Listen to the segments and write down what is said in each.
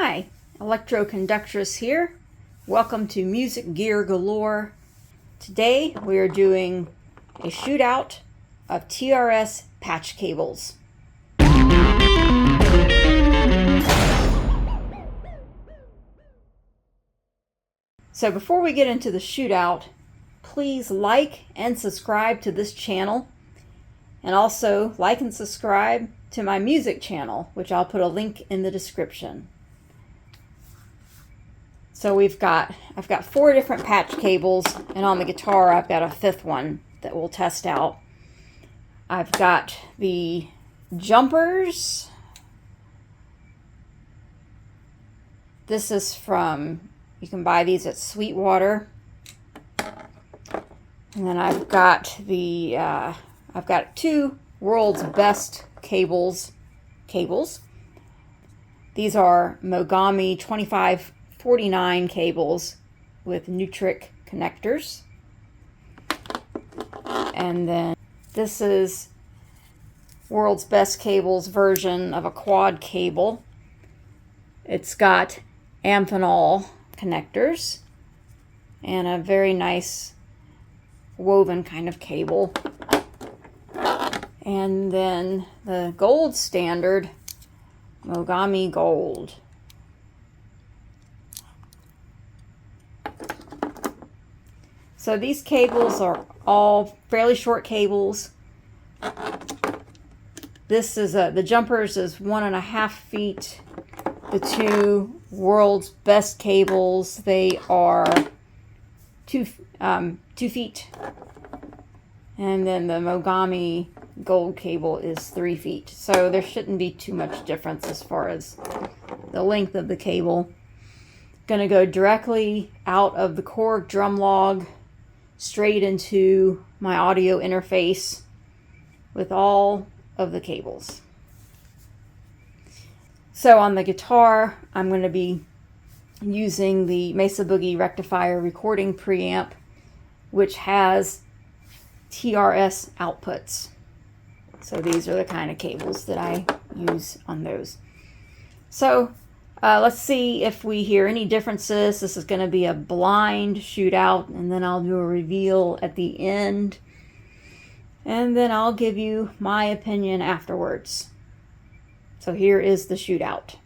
Hi, Electroconductress here. Welcome to Music Gear Galore. Today we are doing a shootout of TRS patch cables. So before we get into the shootout, please like and subscribe to this channel, and also like and subscribe to my music channel, which I'll put a link in the description. So I've got 4 different patch cables, and on the guitar I've got a 5th one that we'll test out. I've got the Jumperz. This is from, you can buy these at Sweetwater. And then I've got 2 World's Best cables. These are Mogami 2549 cables with Neutrik connectors. And then this is World's Best Cables version of a quad cable. It's got Amphenol connectors and a very nice woven kind of cable. And then the gold standard Mogami Gold. So these cables are all fairly short cables. This is the Jumperz is 1.5 feet. The 2 World's Best cables, they are 2 feet. And then the Mogami Gold cable is 3 feet. So there shouldn't be too much difference as far as the length of the cable. Going to go directly out of the Korg drum log straight into my audio interface with all of the cables. So on the guitar, I'm going to be using the Mesa Boogie Rectifier recording preamp, which has TRS outputs. So these are the kind of cables that I use on those. So let's see if we hear any differences. This is going to be a blind shootout, and then I'll do a reveal at the end. And then I'll give you my opinion afterwards. So here is the shootout.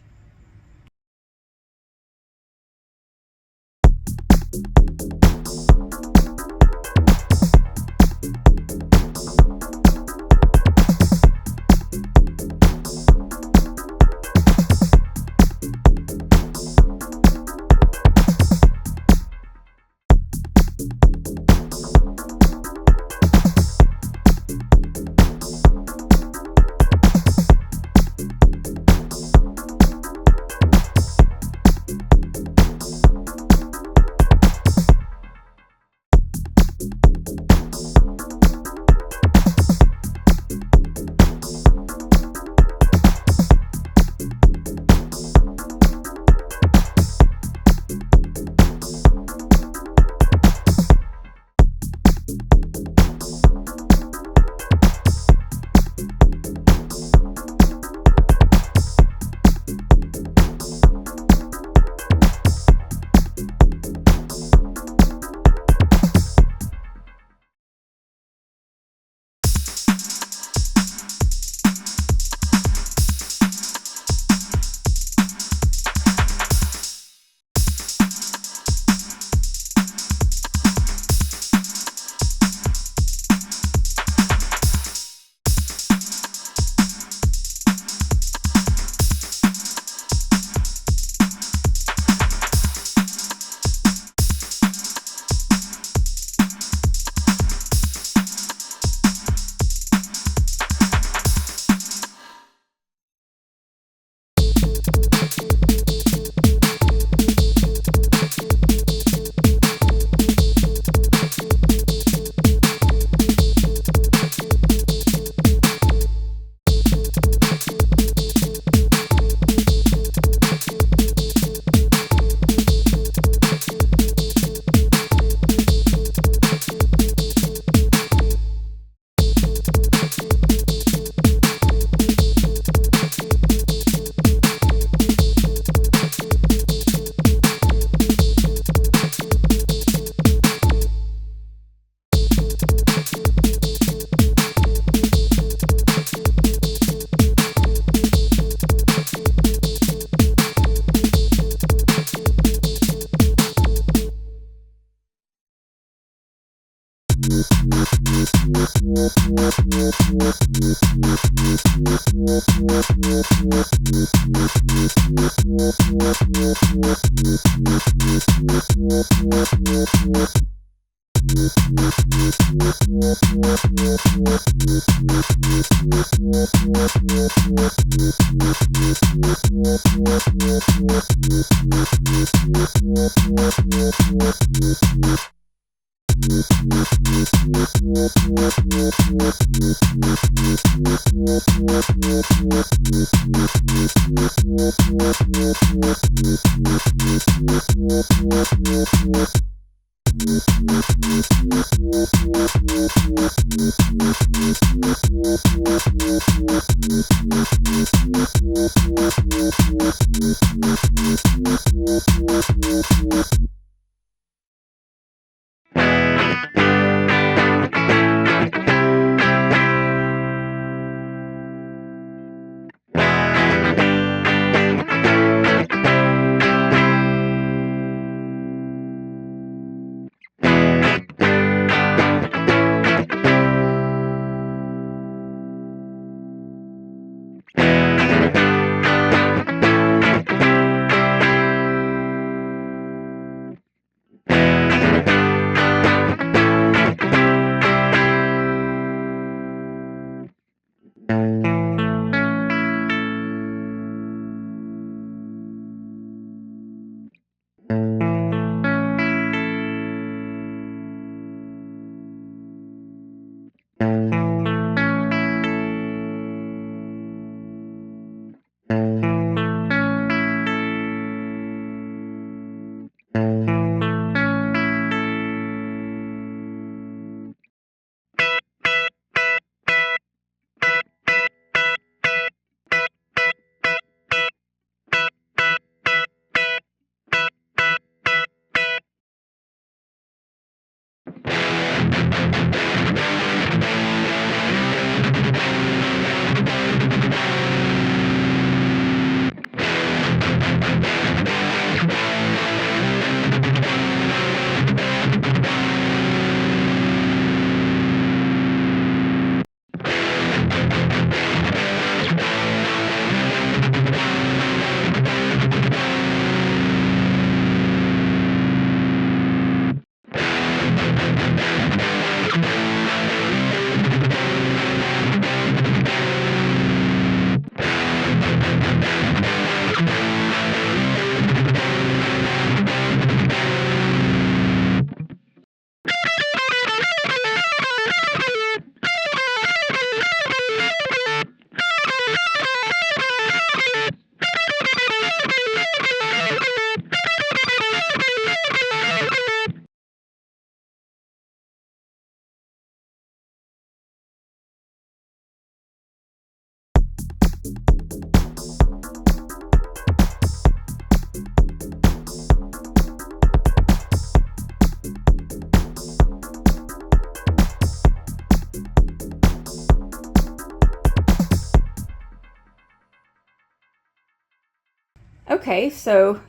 Okay, so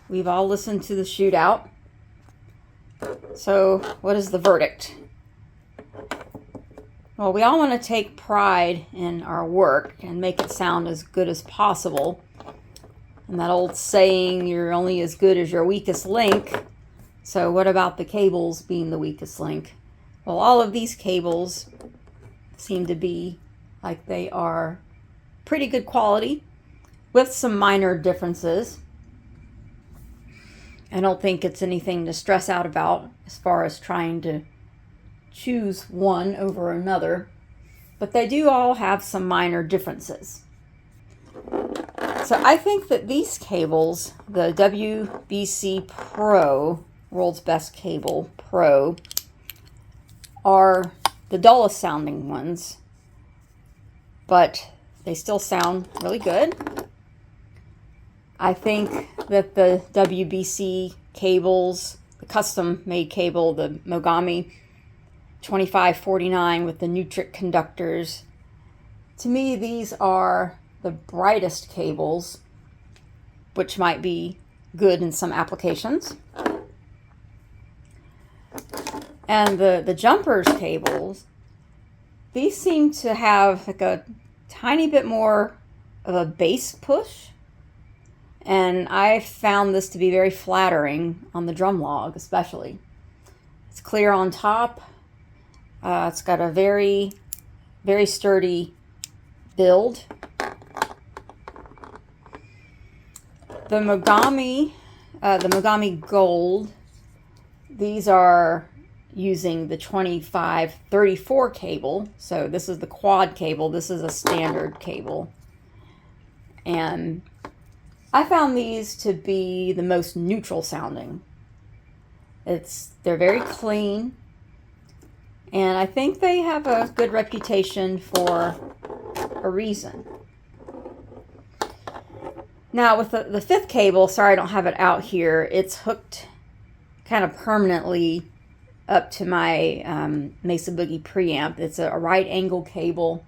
we've all listened to the Shootout. So what is the verdict? Well, we all want to take pride in our work and make it sound as good as possible. And that old saying, you're only as good as your weakest link. So what about the cables being the weakest link? Well, all of these cables seem to be like they are pretty good quality with some minor differences. I don't think it's anything to stress out about as far as trying to choose one over another, but they do all have some minor differences. So I think that these cables, the WBC Pro, World's Best Cable Pro, are the dullest sounding ones, but they still sound really good. I think that the WBC cables, the custom made cable, the Mogami 2549 with the Neutrik conductors, to me these are the brightest cables, which might be good in some applications. And the Jumperz cables these seem to have like a tiny bit more of a bass push. And I found this to be very flattering on the drum log, especially. It's clear on top. It's got a very, very sturdy build. The Mogami Gold, these are using the 2534 cable. So this is the quad cable. This is a standard cable. And I found these to be the most neutral sounding. They're very clean, and I think they have a good reputation for a reason. Now with the fifth cable, sorry I don't have it out here, it's hooked kind of permanently up to my Mesa Boogie preamp. It's a right angle cable.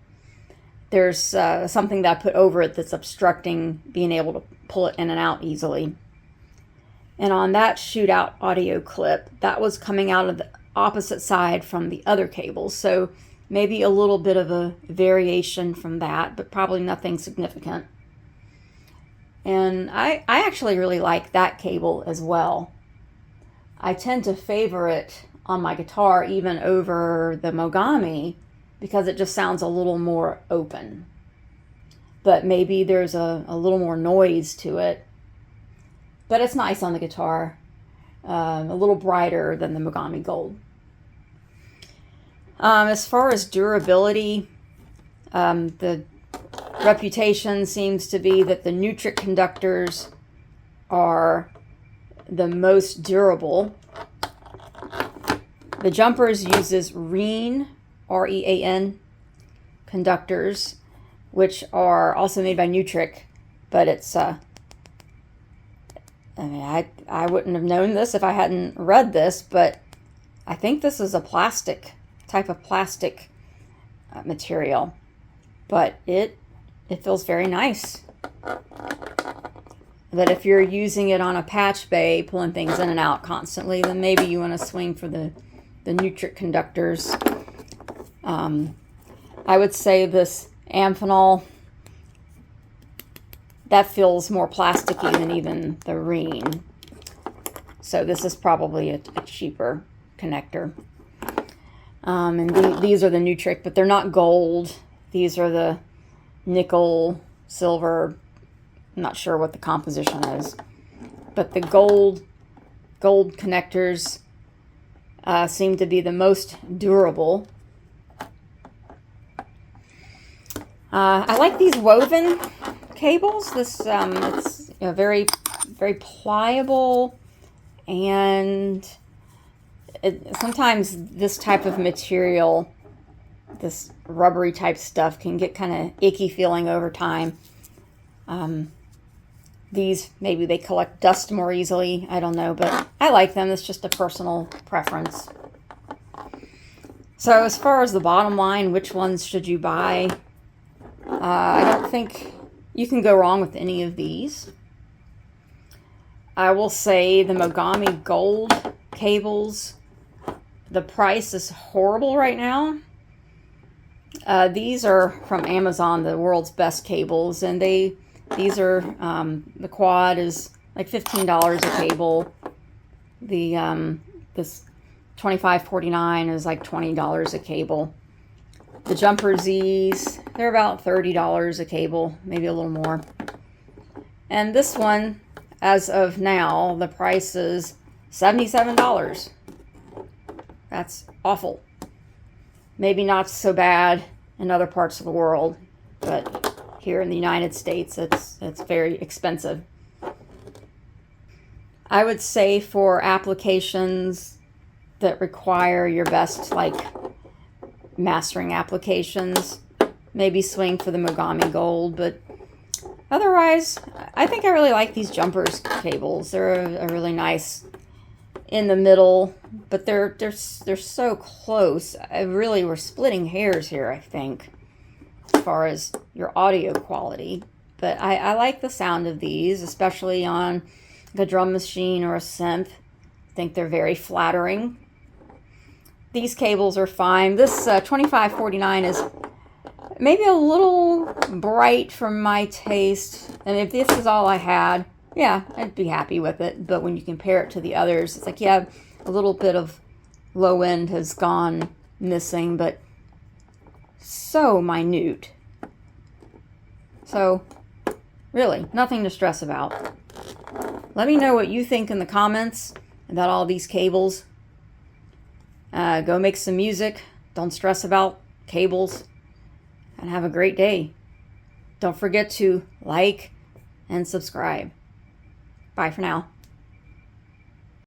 There's something that I put over it that's obstructing being able to pull it in and out easily. And on that Shootout audio clip, that was coming out of the opposite side from the other cables. So maybe a little bit of a variation from that, but probably nothing significant. And I actually really like that cable as well. I tend to favor it on my guitar even over the Mogami because it just sounds a little more open. But maybe there's a little more noise to it. But it's nice on the guitar. A little brighter than the Mogami Gold. As far as durability, the reputation seems to be that the Neutrik conductors are the most durable. The Jumperz uses Rean, R-E-A-N, conductors, which are also made by Neutrik, but it's, I wouldn't have known this if I hadn't read this, but I think this is a type of plastic material, but it feels very nice. But if you're using it on a patch bay, pulling things in and out constantly, then maybe you want to swing for the Neutrik conductors. I would say this Amphenol, that feels more plasticky than even the Rean. So this is probably a cheaper connector. And these are the Neutrik, but they're not gold. These are the nickel, silver. I'm not sure what the composition is. But the gold connectors seem to be the most durable. I like these woven cables. This it's very, very pliable, and sometimes this type of material, this rubbery type stuff, can get kind of icky feeling over time. These, maybe they collect dust more easily. I don't know, but I like them. It's just a personal preference. So as far as the bottom line, which ones should you buy? I don't think you can go wrong with any of these. I will say the Mogami Gold cables, the price is horrible right now. These are from Amazon, the world's best cables, and these are, the quad is like $15 a cable. This $25.49 is like $20 a cable. The Jumperz, they're about $30 a cable, maybe a little more. And this one, as of now, the price is $77. That's awful. Maybe not so bad in other parts of the world, but here in the United States, it's very expensive. I would say for applications that require your best, like mastering applications, maybe swing for the Mogami Gold, but otherwise, I think I really like these Jumperz cables. They're a really nice in the middle, but they're so close. We're splitting hairs here, I think, as far as your audio quality. But I like the sound of these, especially on a drum machine or a synth. I think they're very flattering. these cables are fine. This $25.49 is maybe a little bright for my taste. And if this is all I had, yeah, I'd be happy with it. But when you compare it to the others, it's like, yeah, a little bit of low end has gone missing, but so minute. So, really, nothing to stress about. Let me know what you think in the comments about all these cables. Go make some music. Don't stress about cables. And have a great day. Don't forget to like and subscribe. Bye for now.